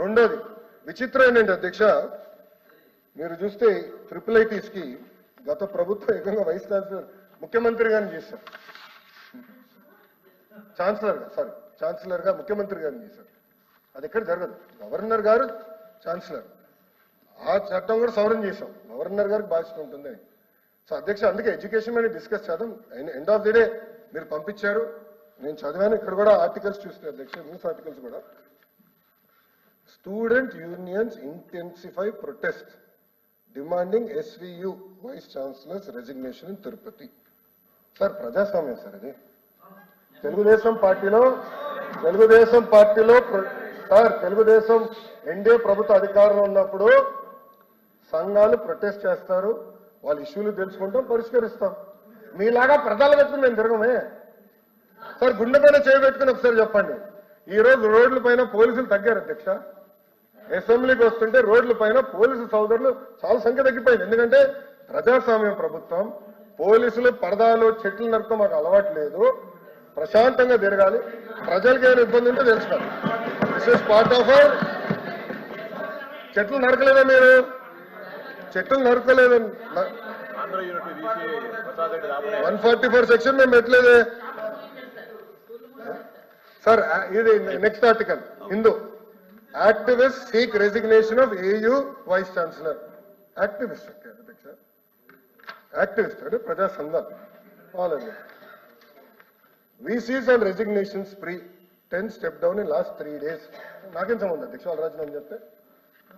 రెండోది విచిత్రం ఏంటంటే అధ్యక్ష, మీరు చూస్తే IIITs కి గత ప్రభుత్వం ఏకంగా వైస్ ఛాన్సలర్ ముఖ్యమంత్రి గారిని చేశారు, ఛాన్సలర్ గా ముఖ్యమంత్రి గారిని చేశారు. అది ఎక్కడ జరగదు. గవర్నర్ గారు ఛాన్సలర్, ఆ చట్టం కూడా సవరణ చేశాం, గవర్నర్ గారికి బాధ్యత ఉంటుంది. సో అధ్యక్ష, అందుకే ఎడ్యుకేషన్ మీద డిస్కస్ చేద్దాం. ఎండ్ ఆఫ్ ది డే మీరు పంపించారు, నేను చదివాను. ఇక్కడ కూడా ఆర్టికల్స్ చూస్తే అధ్యక్ష, న్యూస్ ఆర్టికల్స్ కూడా, student unions intensify protest demanding SVU vice chancellor's resignation in Tirupati. Sir ప్రజాస్వామ్యం సార్ ఇది. తెలుగుదేశం పార్టీలో సార్ తెలుగుదేశం ఎన్డీఏ ప్రభుత్వ అధికారంలో ఉన్నప్పుడు సంఘాలు ప్రొటెస్ట్ చేస్తారు, వాళ్ళ ఇష్యూలు తెలుసుకుంటాం, పరిష్కరిస్తాం. మీలాగా ప్రజలు పెట్టుకుని మేము తిరగమే సార్. గుండె పైన చేయబెట్టుకుని ఒకసారి చెప్పండి, ఈ రోజు రోడ్ల పైన పోలీసులు తగ్గారు అధ్యక్ష. అసెంబ్లీకి వస్తుంటే రోడ్ల పైన పోలీసు సోదరులు చాలా సంఖ్య తగ్గిపోయింది. ఎందుకంటే ప్రజాస్వామ్యం ప్రభుత్వం, పోలీసులు పరదాలు చెట్లు నరకడం మాకు అలవాటు లేదు, ప్రశాంతంగా తిరగాలి, ప్రజలకి ఏమైనా ఇబ్బంది ఉంటే తెలుసుకోవాలి. This is part of our. చెట్లు నరకలేదా మీరు? చెట్లు నరకలేదు. 144 సెక్షన్ మేము పెట్టలేదే సార్. ఇది next article, Hindu activist seek resignation of AU vice chancellor. Activist అధ్యక్ష, యాక్టివిస్ట్ అంటే ప్రజా సంఘాలు. వాళ్ళండి VCs and resignations spree 10 step down in last 3 days. నాకేం సంబంధం అధ్యక్ష, వాళ్ళు రాజీనామా చేస్తే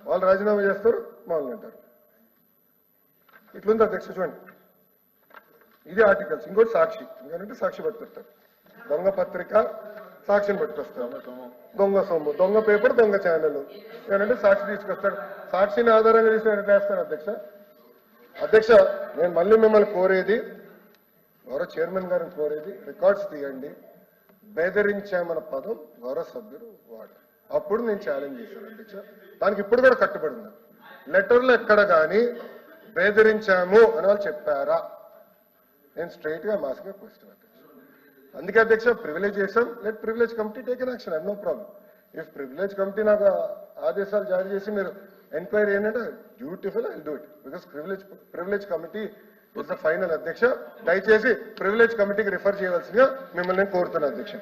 వాళ్ళు రాజీనామా చేస్తారు, మామూలు అంటారు. ఇట్లుంది అధ్యక్ష చూడండి, ఇది ఆర్టికల్స్. ఇంకోటి సాక్షి, ఇంకంటే సాక్షి పట్టుకొస్తారు, దొంగ పత్రిక సాక్షిని పట్టుకొస్తారు, దొంగ సొమ్ము, దొంగ పేపర్, దొంగ ఛానల్, ఏంటంటే సాక్షి తీసుకొస్తాడు. సాక్షిని ఆధారంగా తీసుకుని వేస్తాను అధ్యక్ష. నేను మళ్ళీ మిమ్మల్ని కోరేది, గౌరవ చైర్మన్ గారిని కోరేది, రికార్డ్స్ తీయండి. బెదిరించామన్న పదం గౌరవ సభ్యుడు వాడు, అప్పుడు నేను ఛాలెంజ్ చేశాను అధ్యక్ష. దానికి ఇప్పుడు కూడా కట్టుబడి ఉన్నాను. లెటర్లో ఎక్కడ కానీ బెదిరించాము అని వాళ్ళు చెప్పారా? నేను స్ట్రైట్ గా మాస్గా క్వశ్చన్ అధ్యక్ష. అందుకే అధ్యక్ష ప్రివిలేజ్ చేశాం. Let privilege committee take an action, I know problem. If privilege committee నాకు ఆదేశాలు జారీ చేసి మీరు ఎంక్వైరీ ఏంటంటే beautiful, I do it, because privilege committee is the final అధ్యక్ష. దయచేసి ప్రివిలేజ్ కమిటీకి రిఫర్ చేయవలసిందిగా మిమ్మల్ని కోరుతున్నాను అధ్యక్ష.